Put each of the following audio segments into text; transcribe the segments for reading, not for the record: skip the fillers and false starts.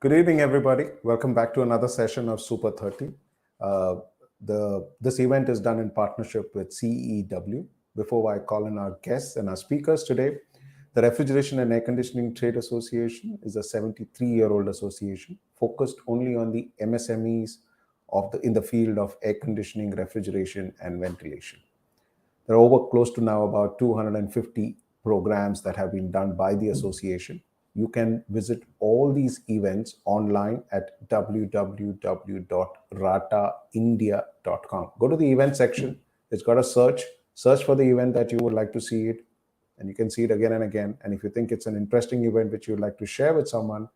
Good evening, everybody. Welcome back to another session of Supr30. This event is done in partnership with CEEW. Before I call in our guests and our speakers today, the Refrigeration and Air Conditioning Trade Association is a 73-year-old association focused only on the MSMEs in the field of air conditioning, refrigeration, and ventilation. There are over close to now about 250 programs that have been done by the association. You can visit all these events online at www.rataindia.com. Go to the event section. It's got a search for the event that you would like to see it, and you can see it again and again. And if you think it's an interesting event which you'd like to share with someone,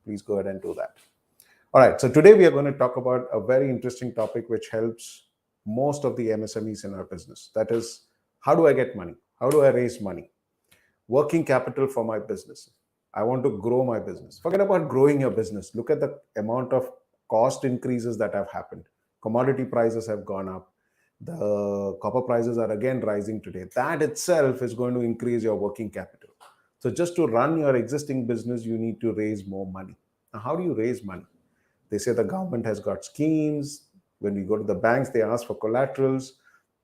please go ahead and do that. All right, so today we are going to talk about a very interesting topic which helps most of the MSMEs in our business. That is, how do I get money? How do I raise money? Working capital for my business. I want to grow my business. Forget about growing your business. Look at the amount of cost increases that have happened. Commodity prices have gone up. The copper prices are again rising today. That itself is going to increase your working capital. So just to run your existing business, you need to raise more money. Now, how do you raise money? They say the government has got schemes. When we go to the banks, they ask for collaterals.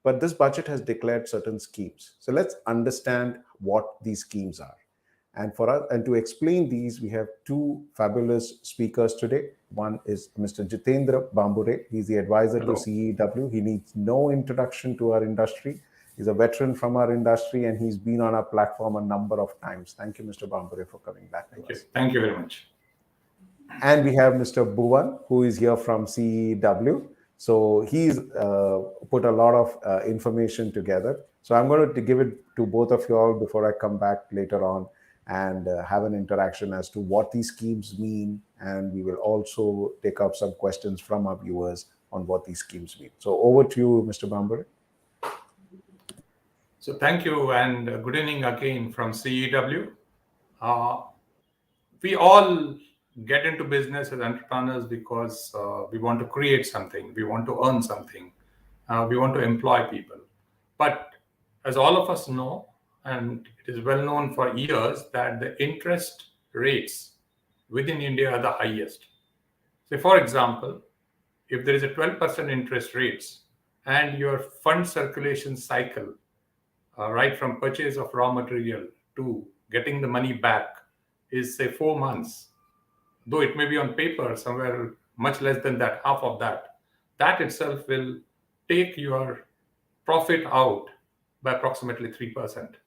But this budget has declared certain schemes. So let's understand what these schemes are. And for us, and to explain these, we have two fabulous speakers today. One is Mr. Jitendra Bambure. He's the advisor to CEEW. He needs no introduction to our industry. He's a veteran from our industry, and he's been on our platform a number of times. Thank you, Mr. Bambure, for coming back to us. Thank you very much. And we have Mr. Bhuvan, who is here from CEEW. So he's put a lot of information together. So I'm going to give it to both of you all before I come back later on and have an interaction as to what these schemes mean. And we will also take up some questions from our viewers on what these schemes mean. So over to you, Mr. Bambure. So thank you, and good evening again from CEEW. We all get into business as entrepreneurs because we want to create something, we want to earn something, we want to employ people. But as all of us know, and it is well known for years, that the interest rates within India are the highest. So for example, if there is a 12% interest rates and your fund circulation cycle, right from purchase of raw material to getting the money back, is say 4 months, though it may be on paper somewhere much less than that, half of that, that itself will take your profit out by approximately 3%.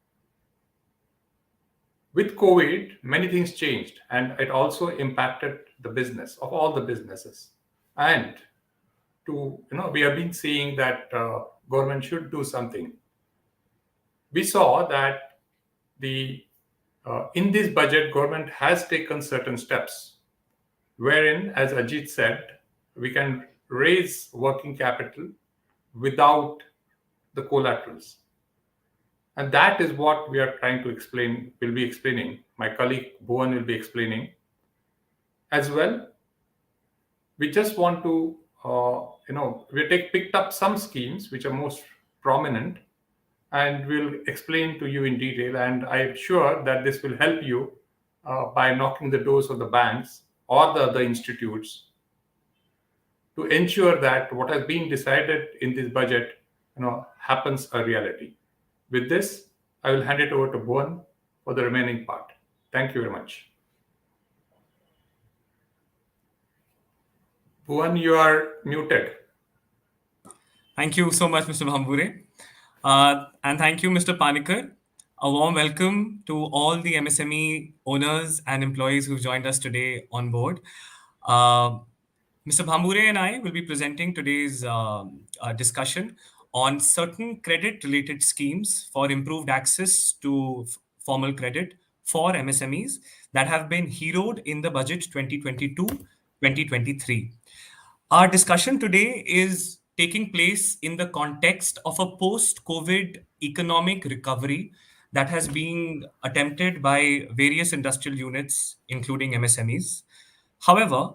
With COVID, many things changed, and it also impacted the business of all the businesses. And we have been seeing that government should do something. We saw that in this budget, government has taken certain steps, wherein, as Ajit said, we can raise working capital without the collaterals. And that is what we are trying to explain, will be explaining. My colleague Bhuvan will be explaining as well. We just want to, picked up some schemes which are most prominent, and we'll explain to you in detail. And I'm sure that this will help you by knocking the doors of the banks or the other institutes to ensure that what has been decided in this budget, happens a reality. With this, I will hand it over to Bhuvan for the remaining part. Thank you very much. Bhuvan, you are muted. Thank you so much, Mr. Bambure. And thank you, Mr. Panikar. A warm welcome to all the MSME owners and employees who've joined us today on board. Mr. Bambure and I will be presenting today's discussion on certain credit-related schemes for improved access to formal credit for MSMEs that have been heroed in the budget 2022-2023. Our discussion today is taking place in the context of a post-COVID economic recovery that has been attempted by various industrial units, including MSMEs. However,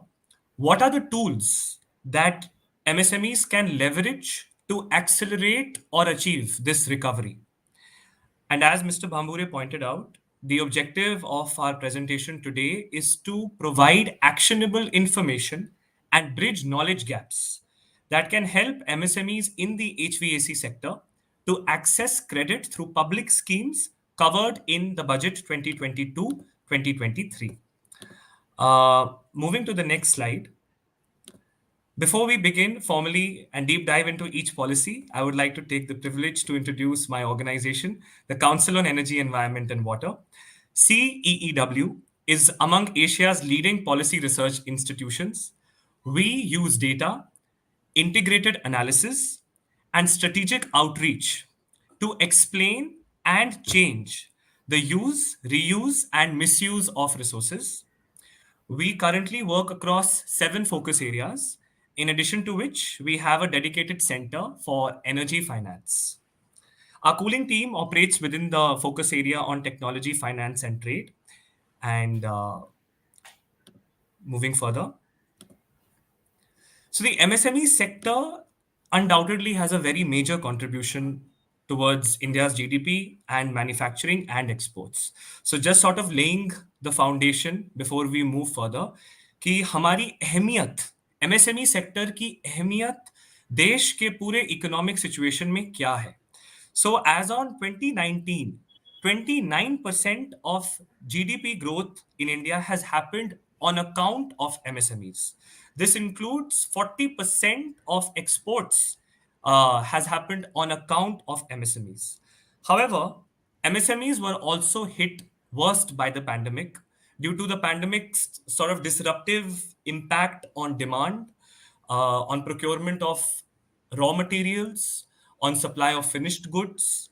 what are the tools that MSMEs can leverage to accelerate or achieve this recovery? And as Mr. Bambure pointed out, the objective of our presentation today is to provide actionable information and bridge knowledge gaps that can help MSMEs in the HVAC sector to access credit through public schemes covered in the budget 2022-2023. Moving to the next slide. Before we begin formally and deep dive into each policy, I would like to take the privilege to introduce my organization, the Council on Energy, Environment and Water. CEEW is among Asia's leading policy research institutions. We use data, integrated analysis, and strategic outreach to explain and change the use, reuse, and misuse of resources. We currently work across 7 focus areas, in addition to which we have a dedicated center for energy finance. Our cooling team operates within the focus area on technology, finance, and trade. And moving further. So the MSME sector undoubtedly has a very major contribution towards India's GDP and manufacturing and exports. So just sort of laying the foundation before we move further कि हमारी अहमियत MSME sector की अहमियत देश के पूरे economic situation में क्या है. So as on 2019, 29% of GDP growth in India has happened on account of MSMEs. This includes 40% of exports has happened on account of MSMEs. However, MSMEs were also hit worst by the pandemic due to the pandemic's sort of disruptive impact on demand, on procurement of raw materials, on supply of finished goods,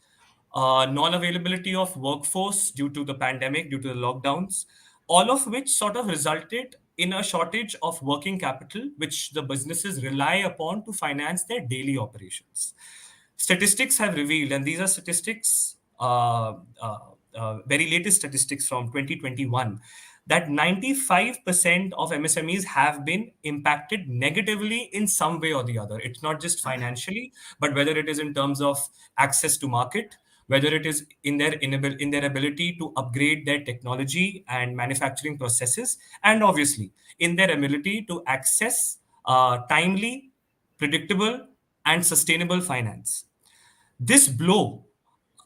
non-availability of workforce due to the pandemic, due to the lockdowns, all of which sort of resulted in a shortage of working capital, which the businesses rely upon to finance their daily operations. Statistics have revealed, and these are statistics, very latest statistics from 2021, that 95% of MSMEs have been impacted negatively in some way or the other. It's not just financially, but whether it is in terms of access to market, whether it is in their ability to upgrade their technology and manufacturing processes, and obviously in their ability to access timely, predictable, and sustainable finance. This blow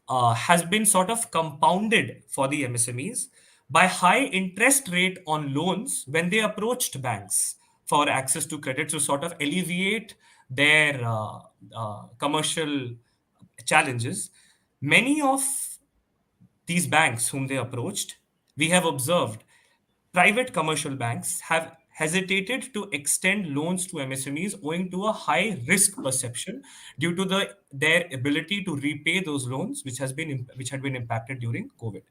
has been sort of compounded for the MSMEs by high interest rate on loans when they approached banks for access to credit to sort of alleviate their commercial challenges. Many of these banks whom they approached, we have observed private commercial banks have hesitated to extend loans to MSMEs owing to a high risk perception due to their ability to repay those loans, which had been impacted during COVID.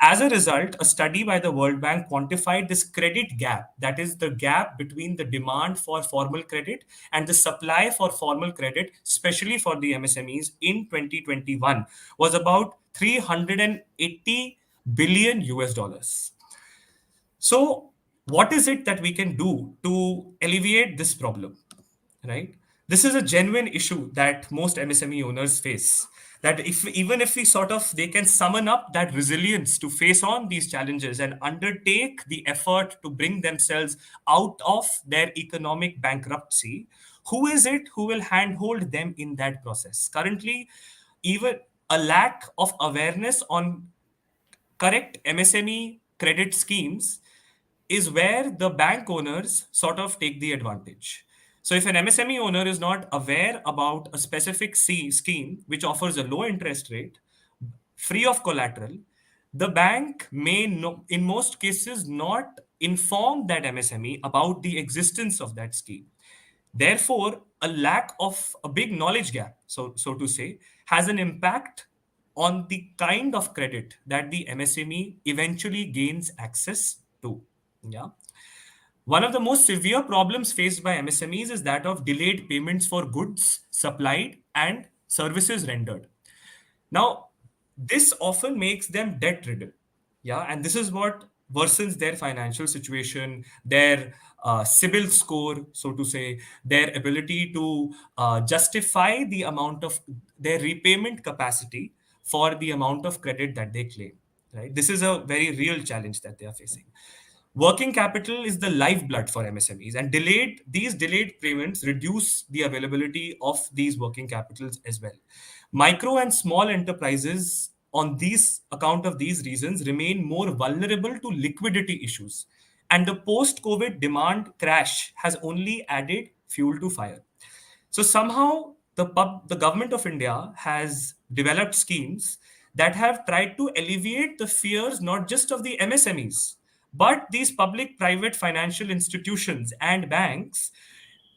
As a result, a study by the World Bank quantified this credit gap, that is the gap between the demand for formal credit and the supply for formal credit, especially for the MSMEs in 2021, was about 380 billion US dollars. So, what is it that we can do to alleviate this problem, right? This is a genuine issue that most MSME owners face. That even if they can summon up that resilience to face on these challenges and undertake the effort to bring themselves out of their economic bankruptcy, who is it who will handhold them in that process? Currently, even a lack of awareness on correct MSME credit schemes is where the bank owners sort of take the advantage. So if an MSME owner is not aware about a specific scheme which offers a low interest rate, free of collateral, the bank may, in most cases, not inform that MSME about the existence of that scheme. Therefore, a big knowledge gap, so to say, has an impact on the kind of credit that the MSME eventually gains access to. Yeah. One of the most severe problems faced by MSMEs is that of delayed payments for goods supplied and services rendered. Now, this often makes them debt ridden. Yeah. And this is what worsens their financial situation, their CIBIL score, so to say, their ability to justify the amount of their repayment capacity for the amount of credit that they claim. right? This is a very real challenge that they are facing. Working capital is the lifeblood for MSMEs, and these delayed payments reduce the availability of these working capitals as well. Micro and small enterprises, on these account of these reasons, remain more vulnerable to liquidity issues, and the post-COVID demand crash has only added fuel to fire. So somehow the government of India has developed schemes that have tried to alleviate the fears not just of the MSMEs, but these public-private financial institutions and banks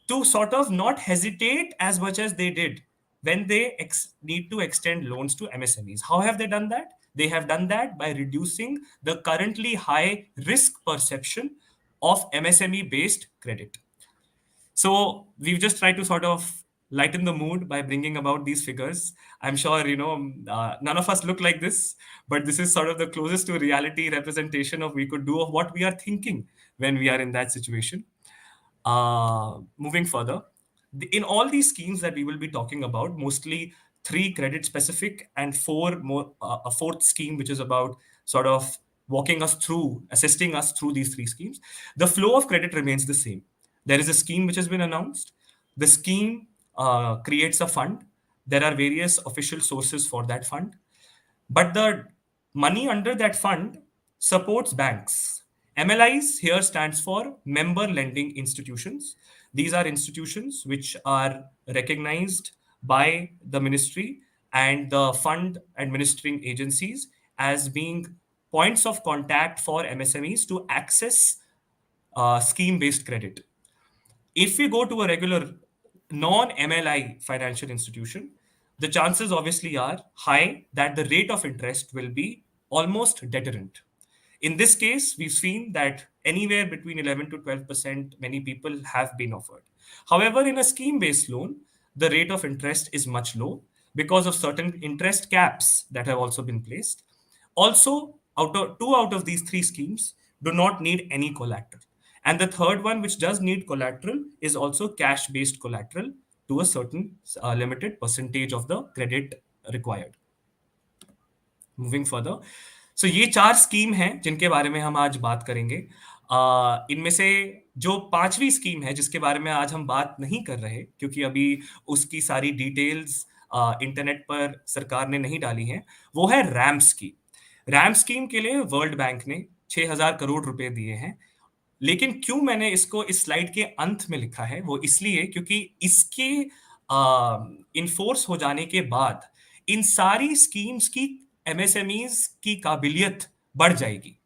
to sort of not hesitate as much as they did when they need to extend loans to MSMEs. How have they done that? They have done that by reducing the currently high risk perception of MSME based credit. So we've just tried to sort of lighten the mood by bringing about these figures. I'm sure, none of us look like this, but this is sort of the closest to reality representation of we could do of what we are thinking when we are in that situation. Moving further, in all these schemes that we will be talking about, mostly 3 credit specific and 4 more, a fourth scheme, which is about sort of walking us through, assisting us through these 3 schemes, the flow of credit remains the same. There is a scheme which has been announced. The scheme creates a fund. There are various official sources for that fund. But the money under that fund supports banks. MLIs here stands for Member Lending Institutions. These are institutions which are recognized by the ministry and the fund administering agencies as being points of contact for MSMEs to access scheme-based credit. If we go to a regular non-MLI financial institution, the chances obviously are high that the rate of interest will be almost deterrent. In this case, we've seen that anywhere between 11 to 12% many people have been offered. However, in a scheme-based loan, the rate of interest is much low because of certain interest caps that have also been placed. Also, two out of these 3 schemes do not need any collateral. And the third one, which does need collateral, is also cash-based collateral to a certain limited percentage of the credit required. Moving further, so ये 4 scheme हैं जिनके बारे में हम आज बात करेंगे. इनमें से जो 5वीं स्कीम है जिसके बारे में आज हम बात नहीं कर रहे क्योंकि अभी उसकी सारी डिटेल्स इंटरनेट पर सरकार ने नहीं डाली हैं, वो है रैम स्कीम. रैम स्कीम के लिए वर्ल्ड बैंक ने 6,000 करोड़ रुपए दिए हैं. लेकिन क्यों मैंने इसको इस स्लाइड के अंत में लिखा है, वो इसलिए क्योंकि इसके इन्फोर्स हो जाने के बाद इन सारी स्कीम्स की एमएसएमईज की काबिलियत बढ़ जाएगी.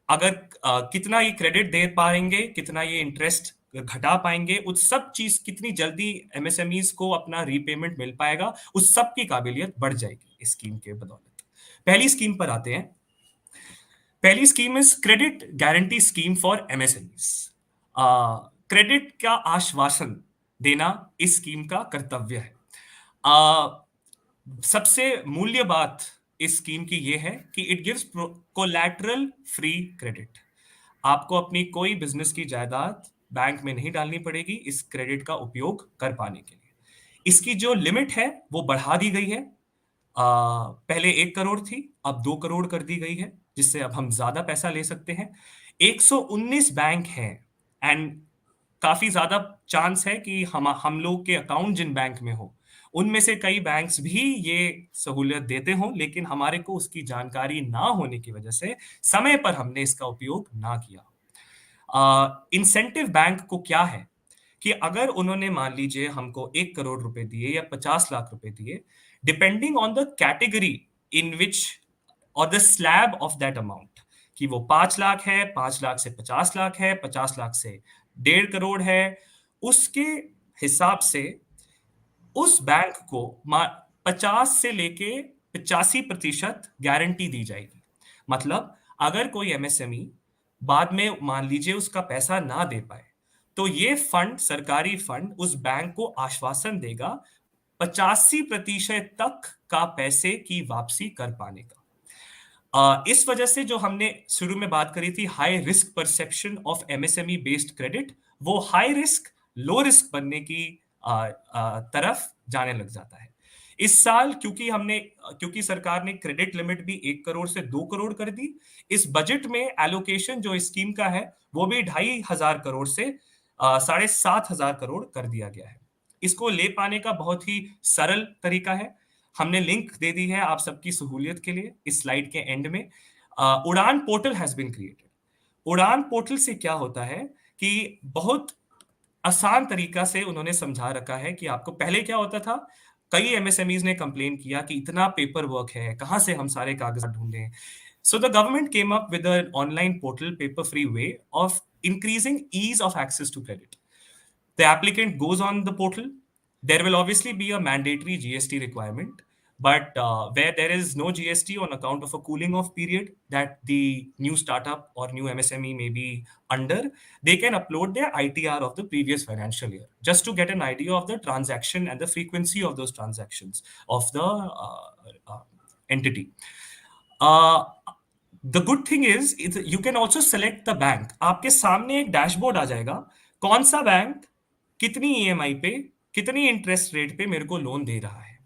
अगर कितना ये क्रेडिट दे पाएंगे, कितना ये इंटरेस्ट घटा पाएंगे, उस सब चीज कितनी जल्दी एमएसएमईज को अपना रीपेमेंट मिल पाएगा, उस सब की काबिलियत बढ़ जाएगी इस स्कीम के बदौलत. पहली स्कीम पर आते हैं. पहली scheme is credit guarantee scheme for MSMEs. Credit का आश्वासन देना इस स्कीम का कर्तव्य है. सबसे मूल्य बात इस स्कीम की ये है कि it gives collateral free credit. आपको अपनी कोई बिजनेस की जायदाद बैंक में नहीं डालनी पड़ेगी इस क्रेडिट का उपयोग कर पाने के लिए. इसकी जो लिमिट है वो बढ़ा दी गई है. पहले 1 करोड़ थी, अब 2 करोड़ कर दी गई है, जिससे अब हम ज्यादा पैसा ले सकते हैं. 119 बैंक हैं एंड काफी ज्यादा चांस है कि हम लोग के अकाउंट जिन बैंक में हो उनमें से कई बैंक्स भी ये सहूलियत देते हों, लेकिन हमारे को उसकी जानकारी ना होने की वजह से समय पर हमने इसका उपयोग ना किया. इंसेंटिव बैंक को क्या है कि अगर उन्होंने मान लीजिए हमको 1 करोड़ रुपए दिए या 50 लाख रुपए दिए, depending on the category in which or the slab of that amount, कि वो 5 लाख है, 5 लाख से 50 लाख है, 50 लाख से 1.5 करोड़ है, उसके हिसाब से उस बैंक को 50 से लेके 85% गारंटी दी जाएगी. मतलब अगर कोई एमएसएमई बाद में मान लीजिए उसका पैसा ना दे पाए, तो ये फंड, सरकारी फंड, उस बैंक को आश्वासन देगा 85% तक का पैसे की वापसी कर पाने का. इस वजह से जो हमने शुरू में बात करी थी high risk perception of MSME based credit, वो हाई रिस्क लो रिस्क बनने की तरफ जाने लग जाता है. इस साल क्योंकि सरकार ने क्रेडिट लिमिट भी 1 करोड़ से 2 करोड़ कर दी, इस बजट में एलोकेशन जो इस स्कीम का है वो भी 2,500 करोड़ से 7,500 करोड़ कर दिया गया है। इसको ले पाने का बहुत ही सरल तरीका है, हमने लिंक दे दी है आप सबकी सहूलियत के लिए इस स्लाइड के एंड में। उड़ान पोर्टल हैज बीन क्रिएटेड। उड़ान पोर्टल से क्या होता है कि बहुत आसान तरीका से उन्होंने समझा रखा है कि आपको पहले क्या होता था, कई एमएसएमईज ने कंप्लेन किया कि इतना पेपर वर्क है, कहां से हम सारे कागज ढूंढें। So the government came up with an online portal paper free way of increasing ease of access to credit. The applicant goes on the portal. There will obviously be a mandatory GST requirement, but where there is no GST on account of a cooling off period that the new startup or new MSME may be under, they can upload their ITR of the previous financial year just to get an idea of the transaction and the frequency of those transactions of the entity. The good thing is you can also select the bank. आपके सामने एक dashboard आ जाएगा, कौन सा bank कितनी EMI पे कितनी interest rate पे मेरे को लोन दे रहा है,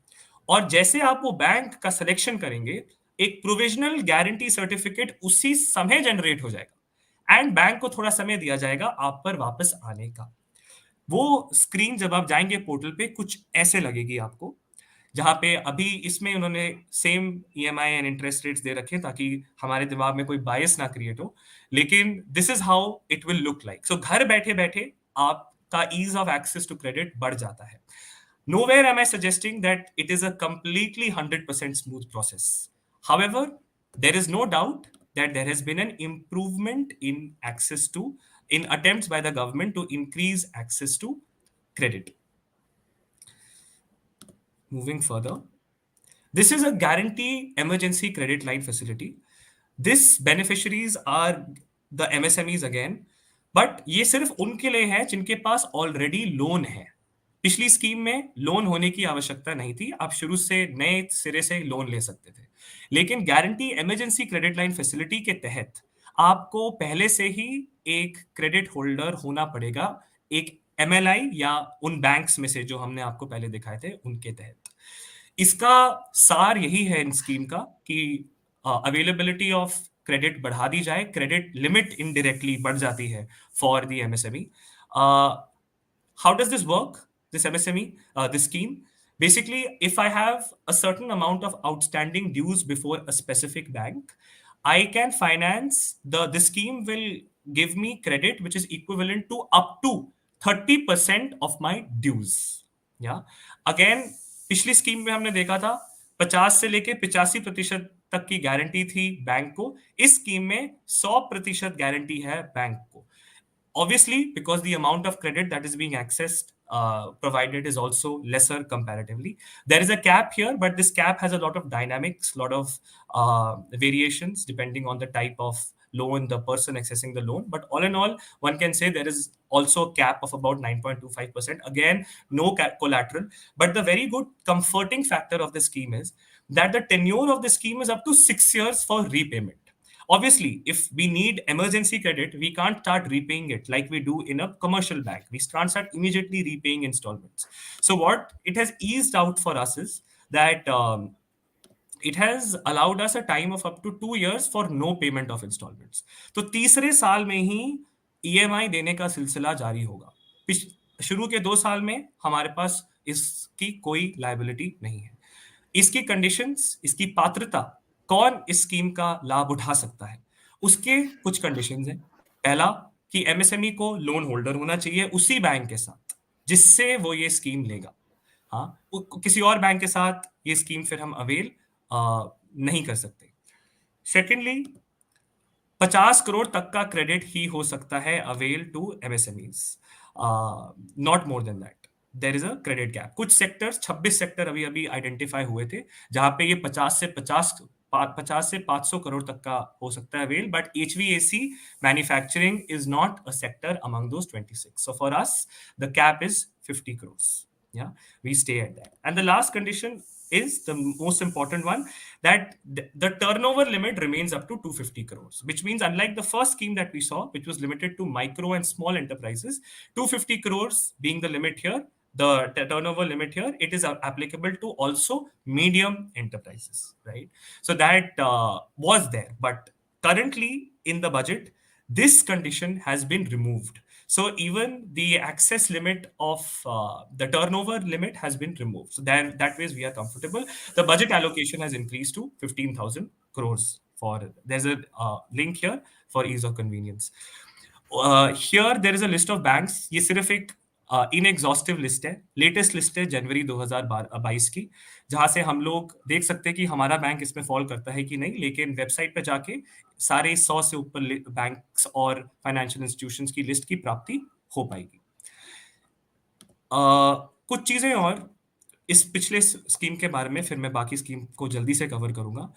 और जैसे आप वो बैंक का सिलेक्शन करेंगे एक प्रोविजनल गारंटी सर्टिफिकेट उसी समय जनरेट हो जाएगा एंड बैंक को थोड़ा समय दिया जाएगा आप पर वापस आने का। वो स्क्रीन जब आप जाएंगे पोर्टल पे कुछ ऐसे लगेगी आपको, जहां पे अभी इसमें उन्होंने same EMI and interest rates दे रखे ताकि हमारे दिमाग में कोई बायस ना क्रिएट हो, लेकिन this is how it will look like. So घर बैठे बैठे आपका ease of access to credit बढ़ जाता है। Nowhere am I suggesting that it is a completely 100% smooth process. However, there is no doubt that there has been an improvement in attempts by the government to increase access to credit. Moving further, this is a guarantee emergency credit line facility. This beneficiaries are the MSMEs again, but ये सिर्फ उनके लिए है जिनके पास already loan है। पिछली scheme में loan होने की आवश्यकता नहीं थी, आप शुरू से नए सिरे से लोन ले सकते थे, लेकिन guarantee emergency credit line facility के तहत आपको पहले से ही एक क्रेडिट होल्डर होना पड़ेगा, एक एमएलआई या उन बैंक्स में से जो हमने आपको पहले दिखाए थे उनके तहत। इसका सार यही है इन स्कीम का कि अवेलेबिलिटी ऑफ क्रेडिट बढ़ा दी जाए, क्रेडिट लिमिट इनडायरेक्टली बढ़ जाती है for the MSME. How does this work, this MSME, this scheme? Basically, if I have a certain amount of outstanding dues before a specific bank, I can finance this scheme will give me credit which is equivalent to up to 30% of my dues. Yeah. Again, पिछली scheme में हमने देखा था 50 से लेके 85% तक की guarantee थी बैंक को, इस स्कीम में 100% गारंटी है बैंक को। Obviously, because the amount of credit that is being accessed, provided is also lesser comparatively. There is a cap here, but this cap has a lot of dynamics, lot of variations depending on the type of loan, the person accessing the loan. But all in all, one can say there is also a cap of about 9.25%. Again, no collateral. But the very good comforting factor of the scheme is that the tenure of the scheme is up to 6 years for repayment. Obviously, if we need emergency credit, we can't start repaying it like we do in a commercial bank. We can't start immediately repaying installments. So what it has eased out for us is that it has allowed us a time of up to 2 years for no payment of installments. तो तीसरे साल में ही EMI देने का सिलसिला जारी होगा। शुरू के 2 साल में हमारे पास इसकी कोई लायबिलिटी नहीं है। इसकी कंडीशंस, इसकी पात्रता, कौन इस स्कीम का लाभ उठा सकता है, उसके कुछ कंडीशंस हैं। पहला कि एमएसएमई को लोन होल्डर होना चाहिए उसी बैंक के साथ जिससे वो ये स्कीम लेगा। हाँ, किसी और बैंक के साथ ये स्कीम फिर हम अवेल नहीं कर सकते। सेकेंडली, 50 करोड़ तक का क्रेडिट ही हो सकता है avail to MSMEs, not more than that. There is a credit gap. कुछ सेक्टर्स, 26 सेक्टर अभी आइडेंटिफाई हुए थे जहां पे ये 50 से 500 करोड़ तक का हो सकता है avail, but HVAC manufacturing is not a sector among those 26. So for us the cap is 50 crores. Yeah, we stay at that. And the last condition is the most important one, that the turnover limit remains up to 250 crores, which means unlike the first scheme that we saw, which was limited to micro and small enterprises, 250 crores being the limit here, the turnover limit here, it is applicable to also medium enterprises, right? So that was there, but currently in the budget, this condition has been removed. So even the access limit of the turnover limit has been removed. So that ways we are comfortable. The budget allocation has increased to 15,000 crores. There's a link here for ease of convenience. Here there is a list of banks. ये सिर्फ एक इनएग्जॉस्टिव list है, latest list है जनवरी 2022 की, जहां से हम लोग देख सकते हैं कि हमारा बैंक इसमें फॉल करता है कि नहीं, लेकिन वेबसाइट पे जाके सारे 100 से ऊपर बैंक्स और फाइनेंशियल इंस्टीट्यूशंस की लिस्ट की प्राप्ति हो पाएगी। कुछ चीजें और इस पिछले स्कीम के बारे में, फिर मैं बाकी स्कीम को जल्दी से कवर करूंगा।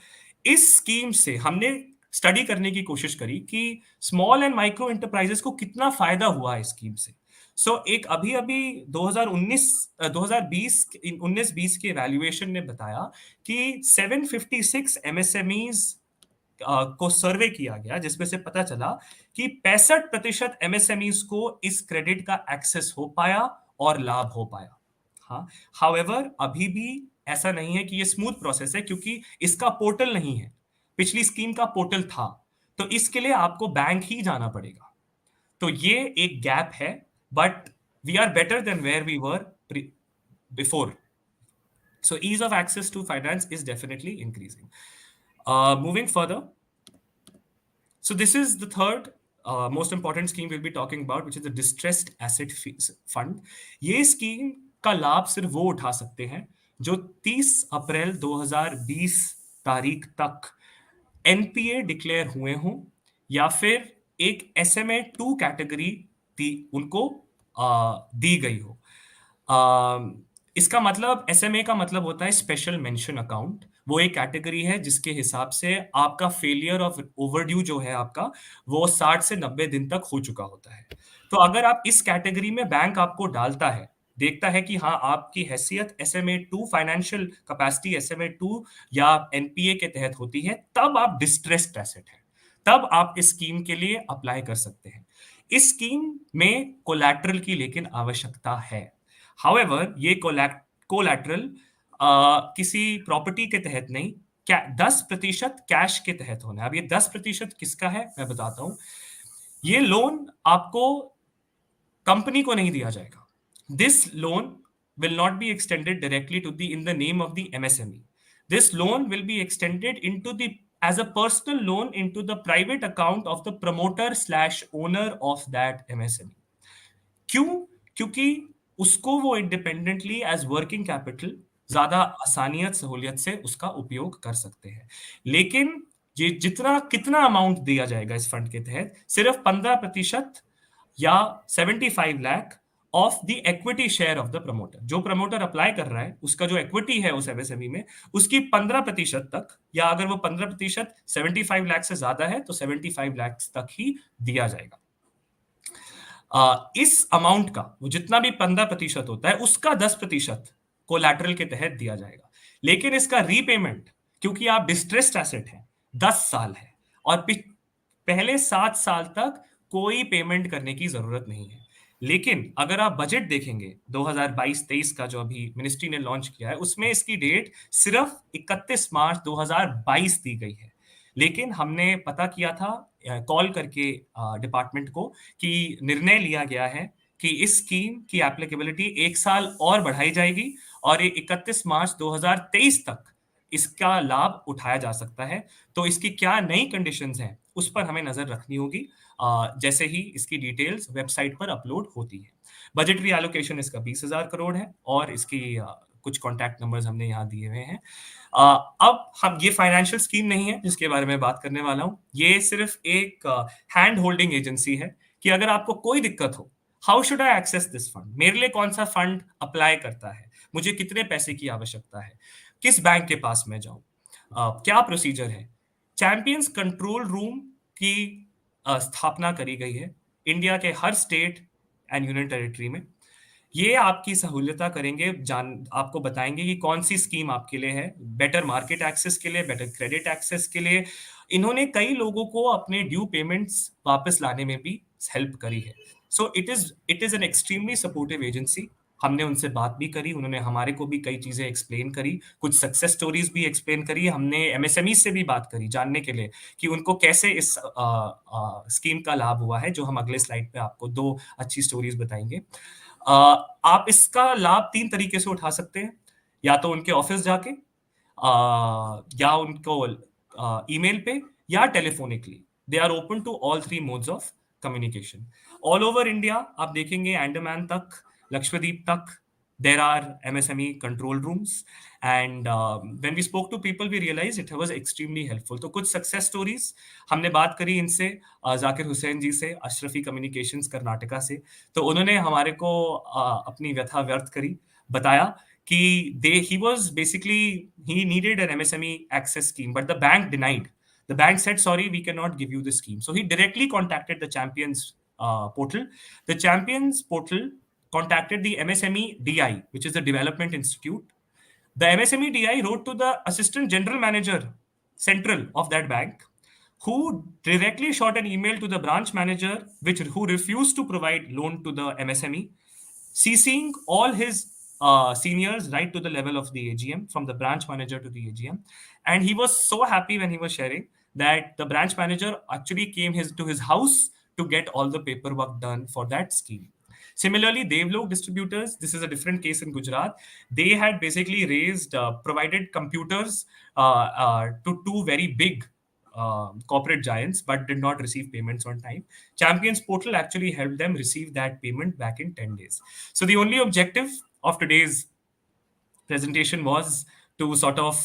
इस स्कीम से हमने स्टडी करने की कोशिश करी कि स्मॉल एंड माइक्रो एंटरप्राइजेस को कितना फायदा हुआ है स्कीम से। एक अभी 19-20 के वैल्यूएशन ने बताया कि 756 एमएसएमईज को सर्वे किया गया, जिसमें से पता चला कि 65% एमएसएमईज को इस क्रेडिट का एक्सेस हो पाया और लाभ हो पाया। हाँ, हाउएवर अभी भी ऐसा नहीं है कि ये स्मूथ प्रोसेस है, क्योंकि इसका पोर्टल नहीं है। पिछली स्कीम का पोर्टल था, तो इसके लिए आपको बैंक ही जाना पड़ेगा। तो ये एक गैप है, but we are better than where we were before. So ease of access to finance is definitely increasing. Moving further, so this is the third most important scheme we'll be talking about, which is the distressed asset fund. ये scheme का लाभ सिर्फ वो उठा सकते हैं जो 30 अप्रैल 2020 तारीख तक एनपीए डिक्लेयर हुए हों, या फिर एक SMA 2 कैटेगरी उनको दी गई हो। इसका मतलब SMA का मतलब होता है स्पेशल मेंशन अकाउंट। वो एक कैटेगरी है जिसके हिसाब से आपका फेलियर ऑफ ओवरड्यू जो है आपका, वो 60 से 90 दिन तक हो चुका होता है। तो अगर आप इस कैटेगरी में बैंक आपको डालता है, देखता है कि हाँ आपकी हैसियत SMA 2 फाइनेंशियल कैपेसिटी SMA 2 या एनपीए के तहत होती है, तब आप डिस्ट्रेस्ड एसेट है, तब आप इस स्कीम के लिए अप्लाई कर सकते हैं। इस स्कीम में कोलैटरल की लेकिन आवश्यकता है। हाउएवर ये कोलैटरल किसी प्रॉपर्टी के तहत नहीं, 10% कैश के तहत होना है। अब ये 10% किसका है मैं बताता हूं। ये लोन आपको कंपनी को नहीं दिया जाएगा। This loan will not be extended directly to in the name of the MSME. This loan will be extended as a personal loan into the private account of the promoter/owner of that MSME. क्यों? क्योंकि उसको वो independently as working capital ज्यादा आसानियत सहूलियत से उसका उपयोग कर सकते हैं। लेकिन ये कितना अमाउंट दिया जाएगा इस फंड के तहत, सिर्फ 15% या 75 lakh of the equity share of the promoter. जो प्रमोटर अप्लाई कर रहा है उसका जो इक्विटी है उस एमएसएमई में, उसकी 15% तक, या अगर वो 15% 75 लाख से ज्यादा है तो 75 लाख तक ही दिया जाएगा। इस अमाउंट का वो जितना भी 15% होता है उसका 10% कोलैटरल के तहत दिया जाएगा। लेकिन इसका रीपेमेंट, क्योंकि आप डिस्ट्रेस्ड एसेट है, 10 साल है, और पहले 7 साल तक कोई पेमेंट करने की जरूरत नहीं है। लेकिन अगर आप बजट देखेंगे 2022-23 का जो अभी मिनिस्ट्री ने लॉन्च किया है, उसमें इसकी डेट सिर्फ 31 मार्च 2022 दी गई है। लेकिन हमने पता किया था कॉल करके डिपार्टमेंट को कि निर्णय लिया गया है कि इस स्कीम की एप्लीकेबिलिटी 1 साल और बढ़ाई जाएगी और ये 31 मार्च 2023 तक इसका लाभ उठाया जा सकता है। तो इसकी क्या नई कंडीशंस हैं उस पर हमें नजर रखनी होगी जैसे ही इसकी डिटेल्स वेबसाइट पर अपलोड होती है। बजटरी एलोकेशन इसका 20,000 करोड़ है और इसकी कुछ कॉन्टैक्ट नंबर्स हमने यहाँ दिए हुए हैं। अब हम ये फाइनेंशियल स्कीम नहीं है जिसके बारे में बात करने वाला हूँ, ये सिर्फ एक हैंड होल्डिंग एजेंसी है कि अगर आपको कोई दिक्कत हो, how should I access this fund, मेरे लिए कौन सा फंड अप्लाई करता है, मुझे कितने पैसे की आवश्यकता है, किस बैंक के पास मैं जाऊं, क्या प्रोसीजर है। चैंपियंस कंट्रोल रूम की स्थापना करी गई है इंडिया के हर स्टेट एंड यूनियन टेरिटरी में। ये आपकी सहूलियता करेंगे, आपको बताएंगे कि कौन सी स्कीम आपके लिए है, बेटर मार्केट एक्सेस के लिए, बेटर क्रेडिट एक्सेस के लिए। इन्होंने कई लोगों को अपने ड्यू पेमेंट्स वापस लाने में भी हेल्प करी है। So it is an extremely supportive agency हमने उनसे बात भी करी, उन्होंने हमारे को भी कई चीजें एक्सप्लेन करी, कुछ सक्सेस स्टोरीज भी एक्सप्लेन करी। हमने एमएसएमई से भी बात करी जानने के लिए कि उनको कैसे इस स्कीम का लाभ हुआ है, जो हम अगले स्लाइड पे आपको 2 अच्छी स्टोरीज बताएंगे। आप इसका लाभ 3 तरीके से उठा सकते हैं, या तो उनके ऑफिस जाके, या उनको ईमेल पे, या telephonically. They are open to all 3 modes of communication. All over India आप देखेंगे, अंडमान तक, लक्षद्वीप तक, there are MSME control rooms, and when we spoke to people we realized it was extremely helpful. तो कुछ सक्सेस स्टोरीज हमने बात करी इनसे, जाकिर हुसैन जी से, अशरफी कम्युनिकेशंस कर्नाटका से। तो उन्होंने हमारे को अपनी व्यथा व्यर्थ करी, बताया कि he was basically, he needed an MSME access scheme but the bank denied. The bank said, sorry, we cannot give you this scheme. So he directly contacted the Champions portal. The Champions portal contacted the MSME DI, which is the Development Institute. The MSME DI wrote to the Assistant General Manager Central of that bank, who directly shot an email to the branch manager, who refused to provide loan to the MSME, CCing all his seniors right to the level of the AGM, from the branch manager to the AGM. And he was so happy when he was sharing that the branch manager actually came to his house to get all the paperwork done for that scheme. Similarly, Devlok distributors, this is a different case in Gujarat. They had basically provided computers to 2 very big corporate giants, but did not receive payments on time. Champions portal actually helped them receive that payment back in 10 days. So the only objective of today's presentation was to sort of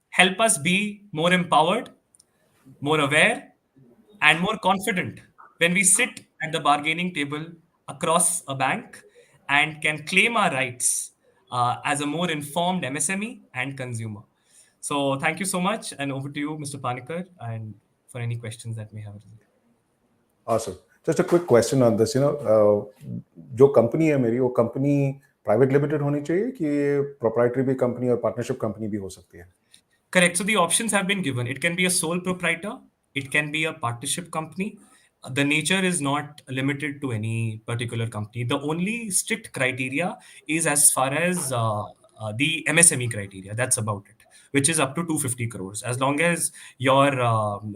help us be more empowered, more aware, and more confident when we sit at the bargaining table across a bank and can claim our rights as a more informed MSME and consumer. So thank you so much, and over to you, Mr. Panikar, and for any questions that may have arisen. Awesome. Just a quick question on this. जो company है मेरी, वो company private limited होनी चाहिए कि proprietary भी company और partnership company भी हो सकती है? Correct. So the options have been given. It can be a sole proprietor, it can be a partnership company. The nature is not limited to any particular company. The only strict criteria is as far as the MSME criteria. That's about it, which is up to 250 crores. As long as your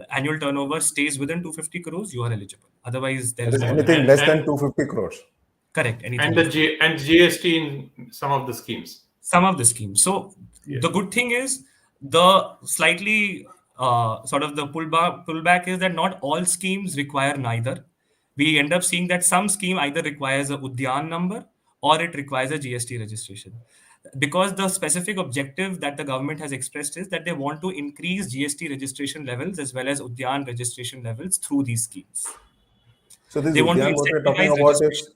annual turnover stays within 250 crores, you are eligible. Otherwise, there is no anything less than 250 crores. Correct. And and GST in some of the schemes. Some of the schemes. So the good thing is, the slightly sort of the pullback is that not all schemes require neither. We end up seeing that some scheme either requires a Udyan number or it requires a GST registration. Because the specific objective that the government has expressed is that they want to increase GST registration levels as well as Udyan registration levels through these schemes. So this They want to Udyan, what we're talking incentivize about registration.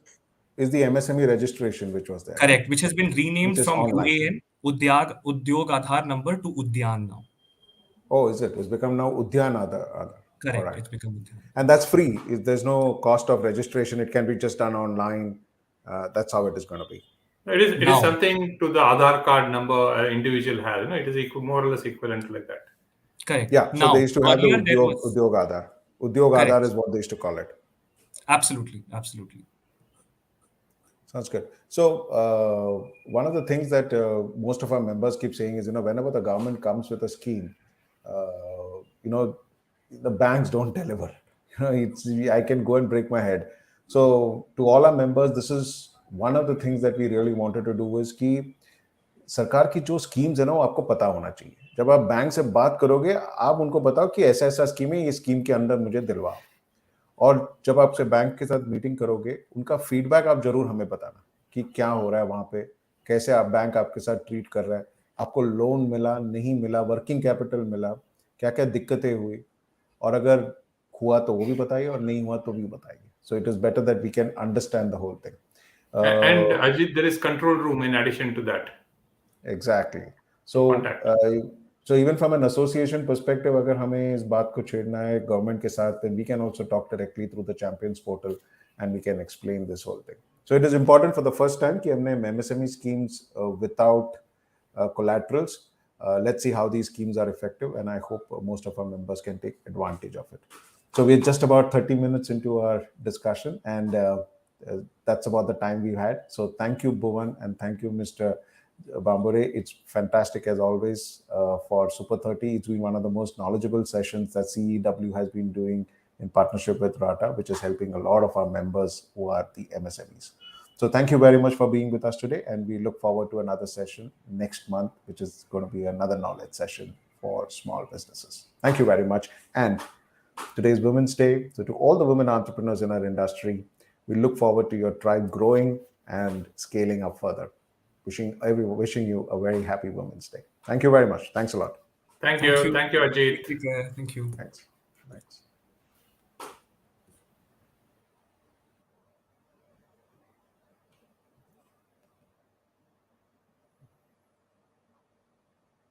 is the MSME registration which was there. Correct, which has been renamed from online. UAN, Udyog Aadhaar number, to Udyan now. Oh, is it? It's become now Udyan Aadhaar. Correct, Right. it's become Udyan. And that's free. There's no cost of registration. It can be just done online. That's how it is going to be. It is something to the Aadhaar card number an individual has. It is more or less equivalent like that. Correct. Yeah. So now, they used to have the Udyog Aadhaar. Udyog Correct. Aadhaar is what they used to call it. Absolutely. Sounds good. So one of the things that most of our members keep saying is, whenever the government comes with a scheme, the banks don't deliver. I can go and break my head. So to all our members, this is one of the things that we really wanted to do is कि सरकार की जो schemes है ना, वो आपको पता होना चाहिए. जब आप बैंक से बात करोगे, आप उनको बताओ कि ऐसा ऐसा स्कीम है, ये स्कीम के अंदर मुझे दिलवाओ. और जब आपसे बैंक के साथ मीटिंग करोगे, उनका फीडबैक आप जरूर हमें बताना कि क्या हो रहा है वहाँ पे, कैसे आप बैंक आपके साथ ट्रीट कर रहा है, आपको लोन मिला, नहीं मिला, वर्किंग कैपिटल मिला, क्या क्या दिक्कतें हुई, और अगर हुआ तो वो भी बताइए और नहीं हुआ तो भी बताइए. So it is better that we can understand the whole thing. And Ajit, there is control room in addition to that. Exactly. So even from an association perspective, अगर हमें इस बात को छेड़ना है गवर्नमेंट के साथ, then we can also talk directly through the Champions portal and we can explain this whole thing. So it is important for the first time कि हमने MSME schemes without collaterals. Let's see how these schemes are effective, and I hope most of our members can take advantage of it. So we're just about 30 minutes into our discussion, and That's about the time we had. So thank you, Bhuvan, and thank you, Mr. Bambure. It's fantastic as always for Supr30. It's been one of the most knowledgeable sessions that CEEW has been doing in partnership with RATA, which is helping a lot of our members who are the MSMEs. So thank you very much for being with us today, and we look forward to another session next month, which is going to be another knowledge session for small businesses. Thank you very much. And today's Women's Day. So to all the women entrepreneurs in our industry, we look forward to your tribe growing and scaling up further. Wishing you a very happy Women's Day. Thank you very much. Thanks a lot. Thank you. Thank you, Ajit. Take care. Thank you. Thanks.